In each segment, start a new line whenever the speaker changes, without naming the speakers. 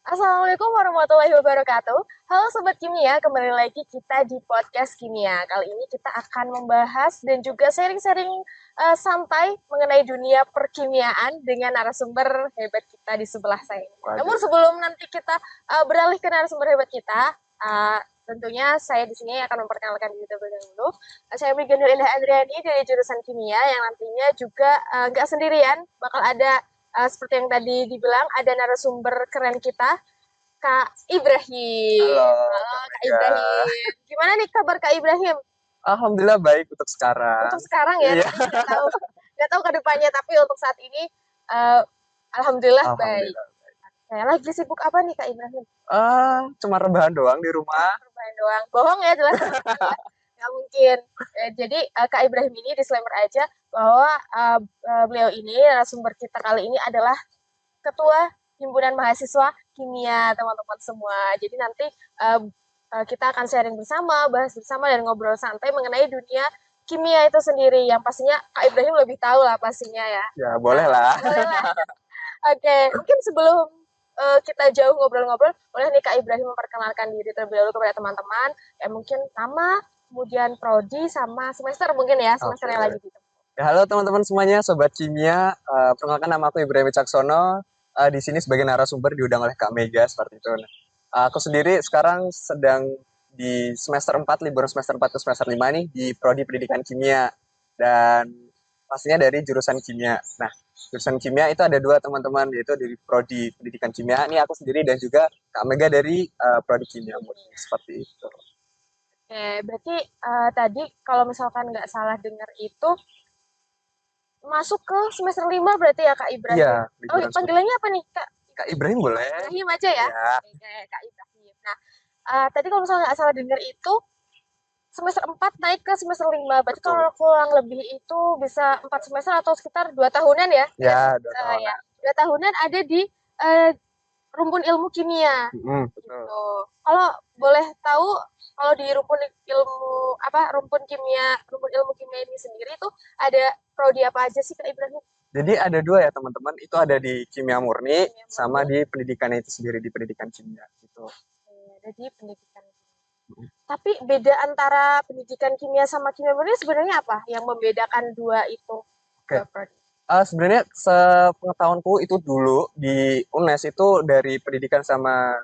Assalamualaikum warahmatullahi wabarakatuh. Halo Sobat Kimia, kembali lagi kita di podcast Kimia. Kali ini kita akan membahas dan juga sharing-sharing santai mengenai dunia perkimiaan dengan narasumber hebat kita di sebelah saya. Namun sebelum nanti kita beralih ke narasumber hebat kita, tentunya saya di sini akan memperkenalkan diri terlebih dahulu. Saya Migandul Indah Andriani dari jurusan Kimia yang nantinya juga nggak sendirian, bakal ada seperti yang tadi dibilang, ada narasumber keren kita, Kak Ibrahim.
Halo,
Halo,
Kak
Kak
Mega.
Ibrahim. Gimana nih kabar Kak Ibrahim?
Alhamdulillah baik untuk sekarang.
Untuk sekarang ya,
Iya.
tentunya nggak tahu ke depannya, tapi untuk saat ini, uh, alhamdulillah baik.
Alhamdulillah.
Saya lagi sibuk apa nih Kak Ibrahim?
Cuma rebahan doang di rumah.
Rebahan doang. Bohong ya, jelas teman-teman ya. Nggak mungkin. Jadi Kak Ibrahim ini disclaimer aja bahwa beliau ini narasumber kita kali ini adalah ketua himpunan mahasiswa kimia teman-teman semua. Jadi nanti kita akan sharing bersama, bahas bersama dan ngobrol santai mengenai dunia kimia itu sendiri yang pastinya Kak Ibrahim lebih tahu lah pastinya ya.
Ya, boleh lah.
Boleh lah. Oke, mungkin sebelum kita jauh ngobrol-ngobrol, boleh nih Kak Ibrahim memperkenalkan diri terlebih dahulu kepada teman-teman. Ya mungkin nama, kemudian prodi sama semester mungkin ya, semesternya lagi gitu.
Ya, halo teman-teman semuanya, Sobat Kimia. Perkenalkan nama aku Ibrahim Wicaksono. Di sini sebagai narasumber diundang oleh Kak Mega seperti itu. Aku sendiri sekarang sedang di semester 4, liburan semester 4 ke semester 5 nih di Prodi Pendidikan Kimia. Dan pastinya dari jurusan kimia. Nah, jurusan kimia itu ada dua teman-teman, yaitu dari Prodi Pendidikan Kimia. Ini aku sendiri dan juga Kak Mega dari Prodi Kimia. Seperti itu.
Oke, berarti tadi kalau misalkan nggak salah dengar itu masuk ke semester 5 berarti ya Kak Ibrahim?
Iya.
Oh, panggilannya apa nih Kak?
Kak Ibrahim boleh.
Ibrahim aja ya?
Ya.
Oke, Kak Ibrahim. Nah, tadi kalau misalnya nggak salah dengar itu semester 4 naik ke semester 5. Berarti
Betul.
kalau kurang lebih itu bisa 4 semester atau sekitar 2 tahunan ya?
Ya, 2 tahunan.
Ya. 2 tahunan ada di rumpun ilmu kimia.
Betul.
Gitu. Kalau boleh tahu, kalau di rumpun ilmu kimia ini sendiri itu ada prodi apa aja sih Kak Ibrahim?
Jadi ada dua ya teman-teman, itu ada di kimia murni sama di pendidikannya itu sendiri, di pendidikan kimia gitu.
Ada di pendidikan. Tapi beda antara pendidikan kimia sama kimia murni sebenarnya apa yang membedakan dua itu?
Oke. Sebenarnya sepengetahuanku itu dulu di UNES itu dari pendidikan sama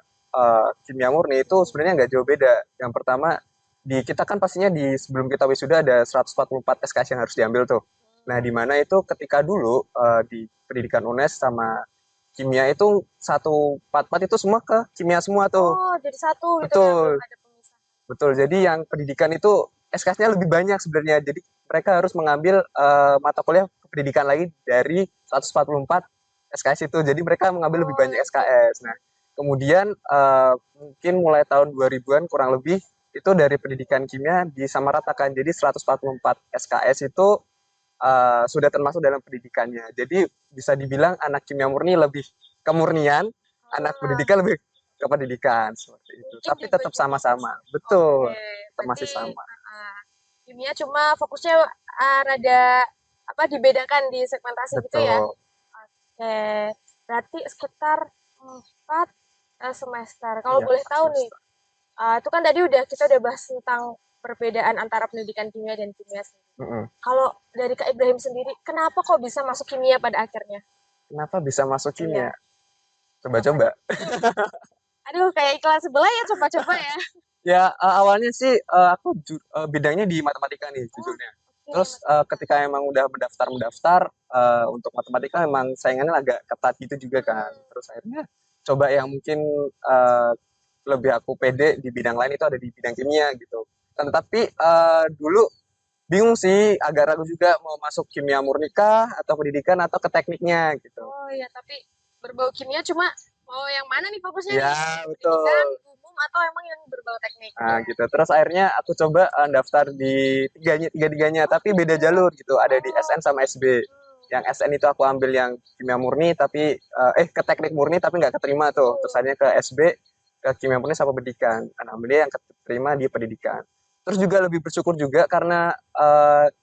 kimia murni itu sebenarnya nggak jauh beda. Yang pertama, kita kan pastinya sebelum kita wisuda ada 144 SKS yang harus diambil tuh. Nah, di mana itu ketika dulu di pendidikan UNES sama kimia itu 144 itu semua ke kimia semua tuh.
Oh, jadi satu gitu.
Betul.
Ya,
betul. Jadi yang pendidikan itu SKS-nya lebih banyak sebenarnya. Jadi mereka harus mengambil mata kuliah pendidikan lagi dari 144 SKS itu. Jadi mereka mengambil lebih banyak SKS. Nah, kemudian mungkin mulai tahun 2000-an kurang lebih itu dari pendidikan kimia disamaratakan. Jadi 144 SKS itu sudah termasuk dalam pendidikannya. Jadi bisa dibilang anak kimia murni lebih kemurnian, anak pendidikan lebih ke pendidikan seperti itu. Tapi tetap sama-sama. Betul. Tetap masih sama.
Kimia cuma fokusnya rada dibedakan di segmentasi. Betul. Gitu ya. Oke. Berarti sekitar 4 semester. Kalau boleh tahu nih, itu kan tadi kita udah bahas tentang perbedaan antara pendidikan kimia dan kimia sendiri. Kalau dari Kak Ibrahim sendiri, kenapa kok bisa masuk kimia pada akhirnya?
Kenapa bisa masuk kimia? Coba-coba.
Aduh, kayak iklan sebelah ya, coba-coba ya.
Ya, awalnya sih aku bidangnya di matematika nih, jujurnya. Terus ketika emang udah mendaftar untuk matematika emang saingannya agak ketat gitu juga kan. Terus akhirnya coba yang mungkin lebih aku pede di bidang lain itu ada di bidang kimia gitu. Tetapi dulu bingung sih, agak ragu juga mau masuk kimia murni kah atau pendidikan atau ke tekniknya gitu.
Oh iya, tapi berbau kimia cuma mau yang mana nih fokusnya?
Ya,
nih?
betul.
Pendidikan umum atau emang yang berbau teknik?
Nah, gitu. Terus akhirnya aku coba daftar di tiga-tiganya, tapi beda jalur gitu. Ada di SN sama SB. Yang SN itu aku ambil yang kimia murni, tapi ke teknik murni tapi nggak keterima tuh. Terus akhirnya ke SB, ke kimia murni sama pendidikan. Nah, ambilnya yang keterima di pendidikan. Terus juga lebih bersyukur juga karena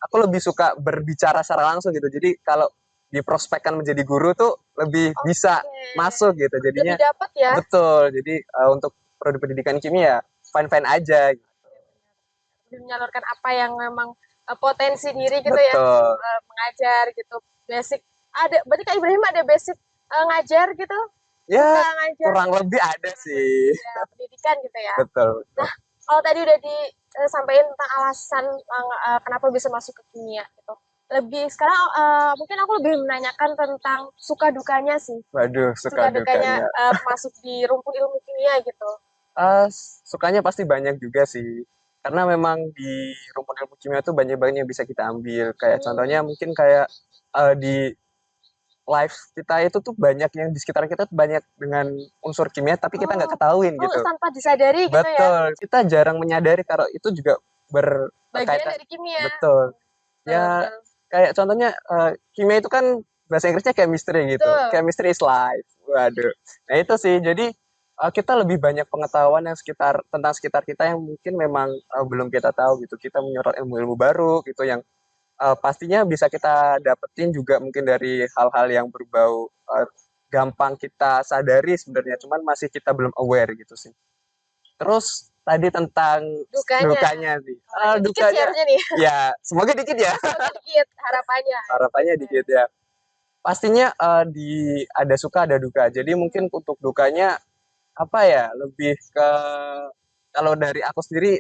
aku lebih suka berbicara secara langsung gitu. Jadi kalau diprospekkan menjadi guru tuh lebih bisa masuk gitu. Jadinya
Lebih dapat ya.
betul. Jadi untuk prodi pendidikan kimia fine-fine aja.
Lebih menyalurkan apa yang memang potensi diri gitu ya.
Betul.
Mengajar gitu. Basic ada berarti Kak Ibrahim ada basic ngajar gitu?
Ya,
Suka ngajar.
kurang lebih ada sih.
Ya, pendidikan gitu ya.
Betul.
Nah, kalau tadi udah disampaikan tentang alasan kenapa bisa masuk ke kimia gitu. Lebih sekarang mungkin aku lebih menanyakan tentang suka dukanya sih.
Waduh,
Suka
suka
dukanya
dukanya.
masuk di rumpun ilmu kimia gitu.
Sukanya pasti banyak juga sih. Karena memang di rumpun ilmu kimia tuh banyak-banyak yang bisa kita ambil. Kayak contohnya mungkin kayak di life kita itu tuh banyak yang di sekitar kita tuh banyak dengan unsur kimia tapi kita nggak ketahuin gitu.
Tanpa disadari gitu ya.
Betul. Kita jarang menyadari kalau itu juga
Bagian
berkaitan.
dari kimia.
Betul. Ya kayak contohnya kimia itu kan bahasa Inggrisnya chemistry gitu.
Betul.
Chemistry is life. Waduh. Nah itu sih. Jadi kita lebih banyak pengetahuan yang tentang sekitar kita yang mungkin memang belum kita tahu gitu. Kita menyorot ilmu-ilmu baru gitu yang pastinya bisa kita dapetin juga mungkin dari hal-hal yang berbau gampang kita sadari sebenarnya, cuman masih kita belum aware gitu sih. Terus tadi tentang dukanya sih.
Dikit sih harusnya nih.
Ya, semoga dikit ya.
Semoga dikit harapannya.
Harapannya dikit ya. Pastinya ada suka ada duka. Jadi mungkin untuk dukanya apa ya? Lebih ke kalau dari aku sendiri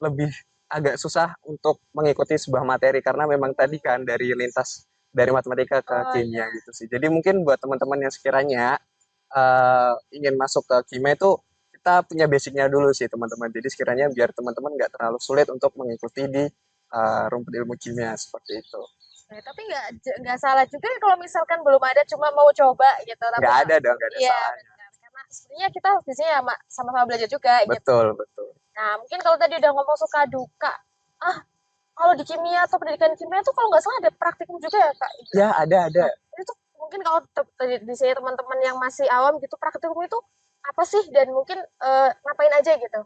lebih agak susah untuk mengikuti sebuah materi karena memang tadi kan dari lintas dari matematika ke kimia gitu sih. Jadi mungkin buat teman-teman yang sekiranya ingin masuk ke kimia itu kita punya basicnya dulu sih teman-teman. Jadi sekiranya biar teman-teman nggak terlalu sulit untuk mengikuti di rumput ilmu kimia seperti itu.
Nah, tapi nggak salah juga kalau misalkan belum ada cuma mau coba gitu.
Nggak ada dong, nggak ada salahnya.
Karena sebenarnya kita biasanya sama-sama belajar juga
betul,
gitu.
Betul.
Nah, mungkin kalau tadi udah ngomong suka duka, kalau di kimia atau pendidikan kimia tuh kalau nggak salah ada praktikum juga ya Kak?
Ya, ada.
Nah, itu mungkin kalau di sini teman-teman yang masih awam gitu, praktikum itu apa sih dan mungkin ngapain aja gitu?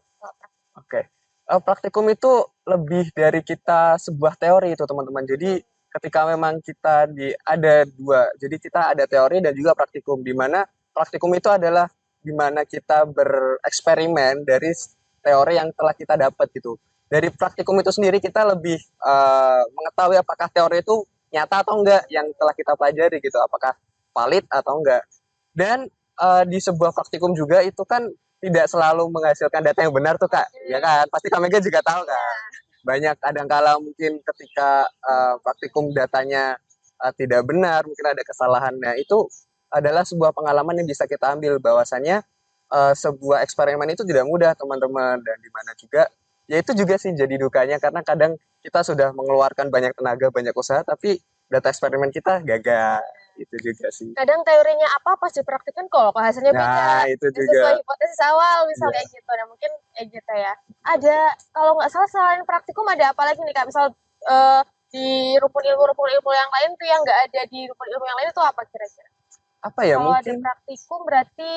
Oke. Praktikum itu lebih dari kita sebuah teori itu teman-teman. Jadi ketika memang kita ada dua, jadi kita ada teori dan juga praktikum, di mana praktikum itu adalah di mana kita bereksperimen dari teori yang telah kita dapat gitu. Dari praktikum itu sendiri kita lebih mengetahui apakah teori itu nyata atau enggak yang telah kita pelajari gitu, apakah valid atau enggak. Dan di sebuah praktikum juga itu kan tidak selalu menghasilkan data yang benar tuh Kak, ya kan? Pasti Kak Mega juga tahu kan. Banyak kadang-kala mungkin ketika praktikum datanya tidak benar, mungkin ada kesalahan. Nah itu adalah sebuah pengalaman yang bisa kita ambil bahwasannya sebuah eksperimen itu tidak mudah teman-teman, dan dimana juga ya itu juga sih jadi dukanya karena kadang kita sudah mengeluarkan banyak tenaga, banyak usaha, tapi data eksperimen kita gagal. Itu juga sih.
Kadang teorinya apa pas dipraktikkan kok hasilnya beda.
Itu juga.
Sesuai hipotesis awal misalnya kayak gitu. Nah mungkin gitu ya. Ada kalau nggak salah selain praktikum ada apa lagi nih Kak? Misal di rumpun ilmu yang lain tuh yang nggak ada di rumpun ilmu yang lain itu apa kira-kira?
Apa ya
kalau
mungkin?
Ada praktikum berarti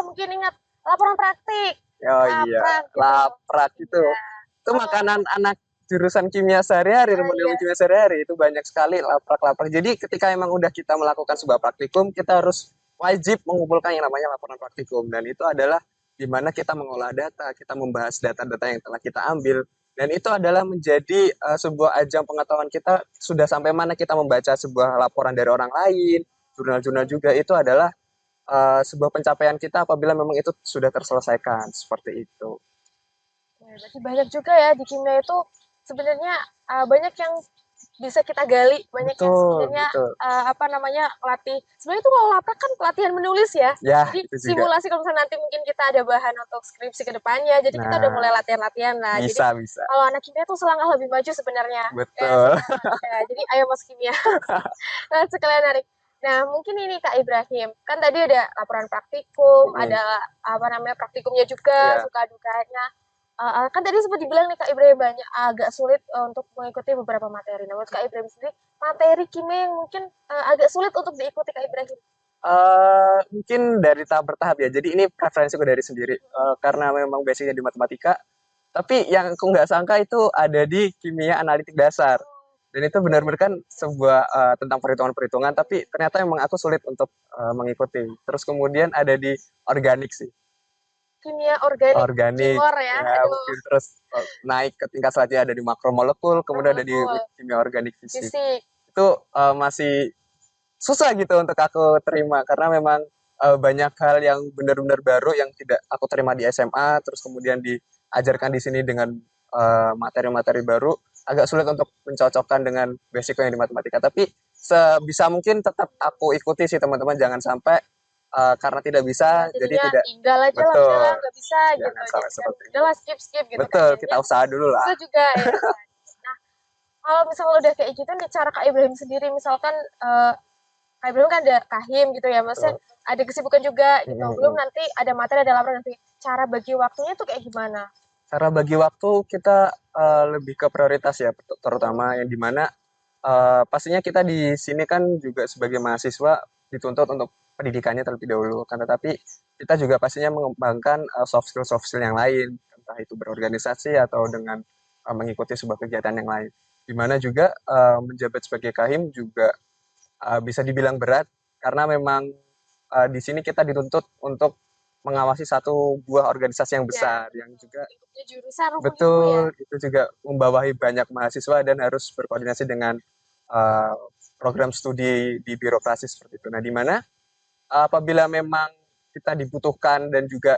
mungkin ingat laporan praktik.
Laprak itu. Itu makanan anak jurusan kimia sehari-hari, rumpun ilmu kimia sehari-hari itu banyak sekali laprak-laprak. Jadi ketika emang udah kita melakukan sebuah praktikum, kita harus wajib mengumpulkan yang namanya laporan praktikum, dan itu adalah di mana kita mengolah data, kita membahas data-data yang telah kita ambil, dan itu adalah menjadi sebuah ajang pengetahuan kita sudah sampai mana kita membaca sebuah laporan dari orang lain, jurnal-jurnal juga. Itu adalah sebuah pencapaian kita apabila memang itu sudah terselesaikan seperti itu.
Berarti banyak juga ya di kimia itu sebenarnya banyak yang bisa kita gali, banyak yang sebenarnya latih. Sebenarnya itu kalau laprak kan latihan menulis ya. Jadi simulasi kalau misalnya nanti mungkin kita ada bahan untuk skripsi ke depannya, jadi kita udah mulai latihan-latihan lah.
Bisa.
Kalau anak kimia tuh selangkah lebih maju sebenarnya.
Betul.
Jadi ayo masuk kimia. Sekalian narik. Nah, mungkin ini Kak Ibrahim, kan tadi ada laporan praktikum, ada praktikumnya juga, suka dukanya. Kan tadi sempat dibilang nih Kak Ibrahim banyak agak sulit untuk mengikuti beberapa materi. Nah, menurut Kak Ibrahim sendiri, materi kimia yang mungkin agak sulit untuk diikuti Kak Ibrahim?
Mungkin dari tahap bertahap ya. Jadi ini preferensiku dari sendiri, karena memang basicnya di matematika. Tapi yang aku nggak sangka itu ada di kimia analitik dasar. Dan itu benar-benar kan sebuah tentang perhitungan-perhitungan, tapi ternyata emang aku sulit untuk mengikuti. Terus kemudian ada di organik sih.
Kimia organik,
Organik,
Kimor ya.
ya
Aduh,
mungkin terus naik ke tingkat selanjutnya ada di makromolekul, kemudian ada di
molekul,
kimia organik fisik.
fisik.
Itu masih susah gitu untuk aku terima karena memang banyak hal yang benar-benar baru yang tidak aku terima di SMA, terus kemudian diajarkan di sini dengan materi-materi baru, agak sulit untuk mencocokkan dengan basic yang di matematika. Tapi sebisa mungkin tetap aku ikuti sih teman-teman, jangan sampai karena tidak
Ya,
bisa jadi
jadinya
tidak.
tinggal aja lah,
Betul,
udahlah nggak bisa gitu.
jangan sampai
Jadi kan
seperti itu.
udahlah skip gitu kan.
Betul, kita
Jadinya
usaha dulu lah.
susah juga ya. Nah, kalau misalnya udah kayak gitu nih cara Kak Ibrahim sendiri, misalkan Kak Ibrahim kan ada kahim gitu ya, maksudnya
Betul.
ada kesibukan juga
Mm,
gitu.
mm,
Belum
mm.
nanti ada materi, ada laporan nanti. Cara bagi waktunya tuh kayak gimana?
Cara bagi waktu kita lebih ke prioritas ya, terutama yang dimana pastinya kita di sini kan juga sebagai mahasiswa dituntut untuk pendidikannya terlebih dahulu, kan tetapi kita juga pastinya mengembangkan soft skill yang lain, entah itu berorganisasi atau dengan mengikuti sebuah kegiatan yang lain. Dimana juga menjabat sebagai kahim juga bisa dibilang berat karena memang di sini kita dituntut untuk mengawasi satu buah organisasi yang
Ya,
besar yang juga
lingkupnya jurusan rupanya Bu ya.
betul itu juga membawahi banyak mahasiswa dan harus berkoordinasi dengan uh, program studi di birokrasi seperti itu. Nah, di mana apabila memang kita dibutuhkan dan juga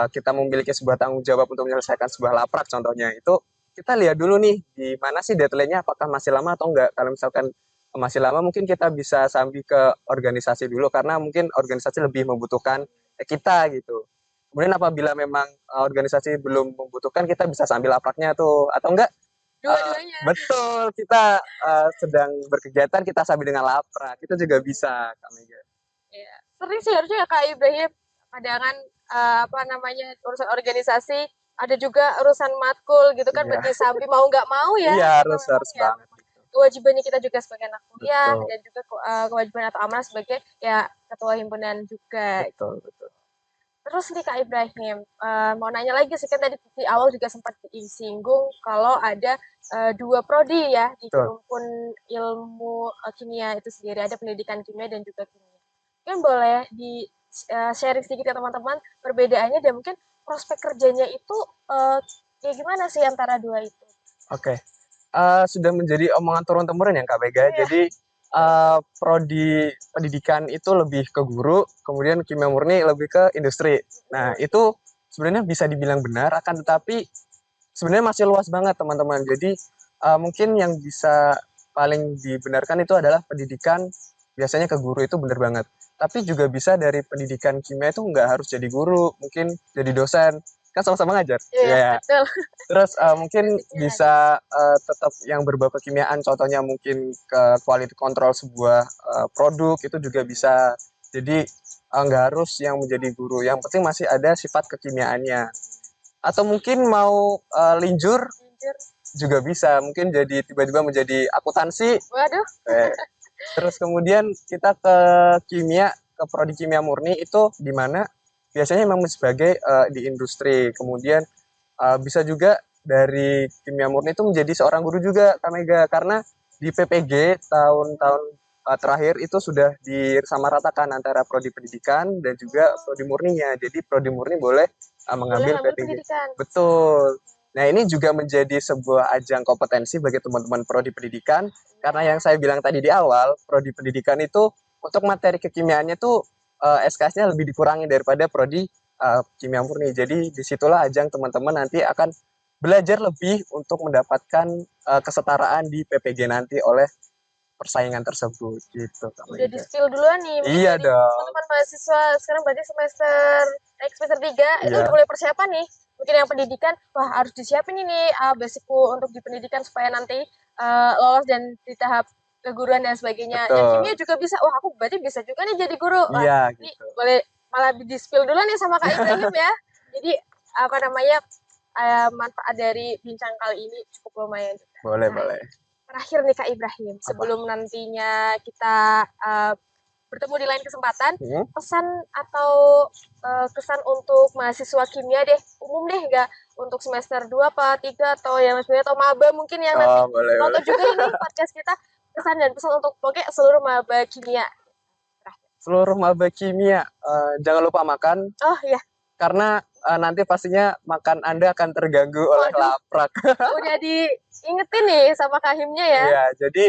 kita memiliki sebuah tanggung jawab untuk menyelesaikan sebuah laprak contohnya itu kita lihat dulu nih di mana sih deadline-nya apakah masih lama atau enggak. Kalau misalkan masih lama mungkin kita bisa sambil ke organisasi dulu karena mungkin organisasi lebih membutuhkan kita gitu. Kemudian apabila memang organisasi belum membutuhkan kita bisa sambil lapraknya tuh atau enggak
Dua-duanya.
betul kita sedang berkegiatan kita sambil dengan laprak itu juga bisa Kak Mega.
Ya. Sering sih harusnya ya Kak Ibrahim. Kadang kan apa namanya urusan organisasi, ada juga urusan matkul gitu kan,
Iya,
berarti sambil mau nggak mau ya,
iya
karena
harus
memang
harus
ya
banget
memang
gitu.
kewajibannya kita juga sebagai anak kuliah
Betul,
dan juga kewajiban atau amanah sebagai ya ketua himpunan juga.
betul, betul.
Terus nih Kak Ibrahim, mau nanya lagi sih kan tadi di awal juga sempat disinggung kalau ada dua prodi ya di
Betul.
Himpun Ilmu Kimia itu sendiri, ada pendidikan kimia dan juga kimia. Mungkin boleh di sharing sedikit ya teman-teman perbedaannya dan mungkin prospek kerjanya itu kayak gimana sih antara dua itu?
Oke. Sudah menjadi omongan turun-temurun ya Kak Mega.
Iya,
Jadi prodi pendidikan itu lebih ke guru, kemudian kimia murni lebih ke industri. Nah, itu sebenarnya bisa dibilang benar, akan tetapi sebenarnya masih luas banget teman-teman. Jadi mungkin yang bisa paling dibenarkan itu adalah pendidikan biasanya ke guru itu benar banget. Tapi juga bisa dari pendidikan kimia itu nggak harus jadi guru, mungkin jadi dosen. Kan sama-sama ngajar.
iya
Ya,
betul.
terus mungkin
Basicnya ada.
bisa tetap yang berbau kekimiaan, contohnya mungkin ke quality control sebuah produk itu juga bisa. Jadi nggak harus yang menjadi guru, yang penting masih ada sifat kekimiaannya. Atau mungkin mau linjur
Jujur,
juga bisa, mungkin jadi tiba-tiba menjadi akuntansi.
waduh,
Eh, Terus kemudian kita ke kimia, ke prodi kimia murni itu di mana biasanya memang sebagai di industri. Kemudian bisa juga dari kimia murni itu menjadi seorang guru juga Kak Mega karena di PPG tahun-tahun terakhir itu sudah disamaratakan antara prodi pendidikan dan juga prodi murninya. Jadi prodi murni boleh
boleh
mengambil
ngambil
PPG.
pendidikan.
Betul. Nah, ini juga menjadi sebuah ajang kompetensi bagi teman-teman prodi pendidikan karena yang saya bilang tadi di awal, prodi pendidikan itu untuk materi kekimiaannya tuh SKS-nya lebih dikurangi daripada prodi kimia murni. Jadi disitulah ajang teman-teman nanti akan belajar lebih untuk mendapatkan kesetaraan di PPG nanti oleh persaingan tersebut gitu Kak
Udah di
Mega.
spill duluan nih, mungkin
Iya
dari
dong.
teman-teman mahasiswa sekarang berarti semester 3 itu udah
Iya,
mulai persiapan nih. Mungkin yang pendidikan, wah harus disiapin ini basicku untuk di pendidikan supaya nanti lolos dan di tahap keguruan dan sebagainya. Yang kimia
betul.
juga bisa, wah aku berarti bisa juga nih jadi guru. Wah,
Iya
ini
gitu.
boleh malah di spill duluan nih sama Kak Ibrahim ya. Jadi apa namanya manfaat dari bincang kali ini cukup lumayan juga.
Boleh,
Nah,
boleh.
terakhir nih Kak Ibrahim,
Apa?
sebelum nantinya kita bertemu di lain kesempatan,
Hmm?
pesan atau kesan untuk mahasiswa kimia deh, umum deh, nggak untuk semester 2 apa 3 atau yang sebenarnya atau maba mungkin yang nanti
Oh, boleh,
nonton
boleh.
juga ini podcast kita, kesan dan pesan untuk pokoknya seluruh maba kimia.
Seluruh maba kimia, jangan lupa makan,
Oh iya,
karena nanti pastinya makan Anda akan terganggu oleh
waduh,
laprak.
udah diingetin nih sama Kahimnya ya.
Iya, jadi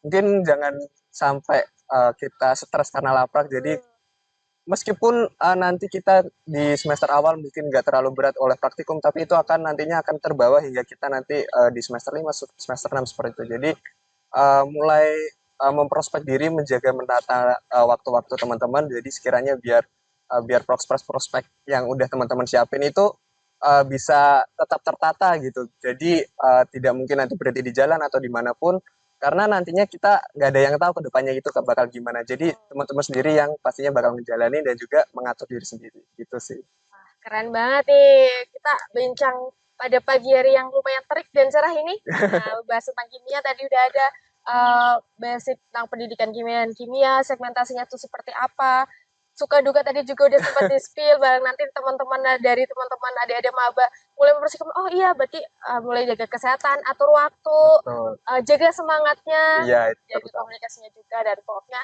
mungkin jangan sampai kita stres karena laprak. Jadi
Hmm.
meskipun nanti kita di semester awal mungkin nggak terlalu berat oleh praktikum, tapi itu akan nantinya akan terbawa hingga kita nanti di semester 5, semester 6 seperti itu. Jadi mulai memprospek diri, menjaga menata waktu-waktu teman-teman. Jadi sekiranya biar prospek-prospek yang udah teman-teman siapin itu bisa tetap tertata gitu. Jadi tidak mungkin nanti berhenti di jalan atau dimanapun, karena nantinya kita nggak ada yang tahu ke depannya itu bakal gimana. Jadi teman-teman sendiri yang pastinya bakal menjalani dan juga mengatur diri sendiri gitu sih.
Keren banget nih, kita bincang pada pagi hari yang lumayan terik dan cerah ini. Nah, bahas tentang kimia tadi udah ada basic tentang pendidikan kimia dan kimia, segmentasinya tuh seperti apa. Suka duka tadi juga udah sempat di-spill, bareng nanti teman-teman dari teman-teman adik-adik maba mulai mempersiapkan, oh iya berarti mulai jaga kesehatan, atur waktu,
Betul.
jaga semangatnya,
Iya, itu
jaga
terutama.
komunikasinya juga, dan pokoknya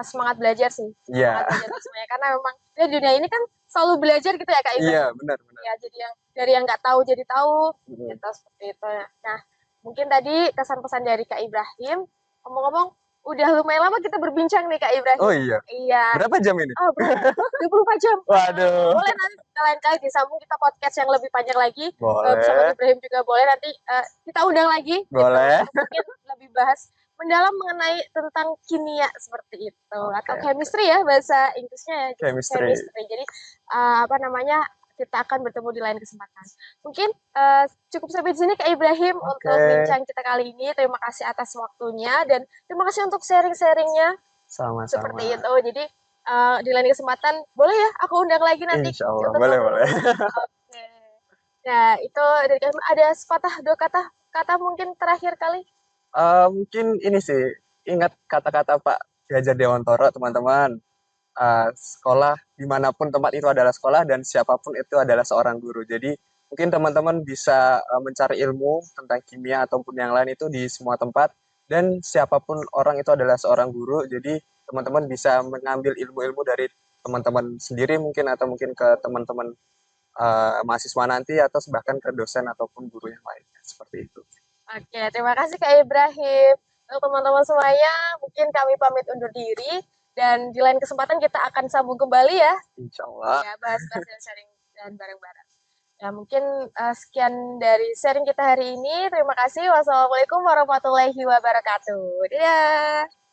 semangat belajar sih.
Iya.
Semangat belajar untuk semuanya, karena memang ya, dunia ini kan selalu belajar gitu ya Kak
Iya,
Ibrahim.
benar benar.
Ya, jadi yang dari yang nggak tahu jadi tahu,
Mhm.
gitu seperti itu. Nah, mungkin tadi kesan pesan dari Kak Ibrahim. Ngomong-ngomong, udah lumayan lama kita berbincang nih Kak
Oh
Ibrahim.
iya.
Iya.
Berapa jam ini?
Oh, berapa? 24 jam.
Waduh.
Boleh nanti lain kali disambung kita podcast yang lebih panjang lagi. Bersama
Boleh.
Ibrahim juga boleh nanti kita undang lagi gitu
Boleh.
untuk mungkin lebih bahas mendalam mengenai tentang kimia seperti itu
Oke,
atau
oke.
chemistry ya bahasa Inggrisnya ya gitu.
Chemistry.
Chemistry. Jadi apa namanya kita akan bertemu di lain kesempatan. Mungkin cukup sampai di sini Kak Ibrahim
Oke.
untuk bincang kita kali ini. Terima kasih atas waktunya dan terima kasih untuk sharing-sharingnya
Sama-sama.
seperti itu. Jadi di lain kesempatan boleh ya aku undang lagi nanti
Insya Allah.
untuk
Boleh, boleh.
ngobrol-ngobrol. Oke. Nah, itu dari kami ada sepatah dua kata kata mungkin terakhir kali.
Mungkin ini sih, ingat kata-kata Pak Ki Hajar Dewantara, teman-teman. Sekolah, dimanapun tempat itu adalah sekolah, dan siapapun itu adalah seorang guru. Jadi, mungkin teman-teman bisa mencari ilmu tentang kimia ataupun yang lain itu di semua tempat, dan siapapun orang itu adalah seorang guru. Jadi, teman-teman bisa mengambil ilmu-ilmu dari teman-teman sendiri mungkin, atau mungkin ke teman-teman mahasiswa nanti, atau bahkan ke dosen ataupun guru yang lainnya. Seperti itu.
Oke, terima kasih Kak Ibrahim. Untuk teman-teman semuanya, mungkin kami pamit undur diri dan di lain kesempatan kita akan sambung kembali ya.
Insya Allah.
Ya, bahas-bahas dan sharing dan bareng-bareng. Ya, mungkin sekian dari sharing kita hari ini. Terima kasih. Wassalamualaikum warahmatullahi wabarakatuh. Dadah.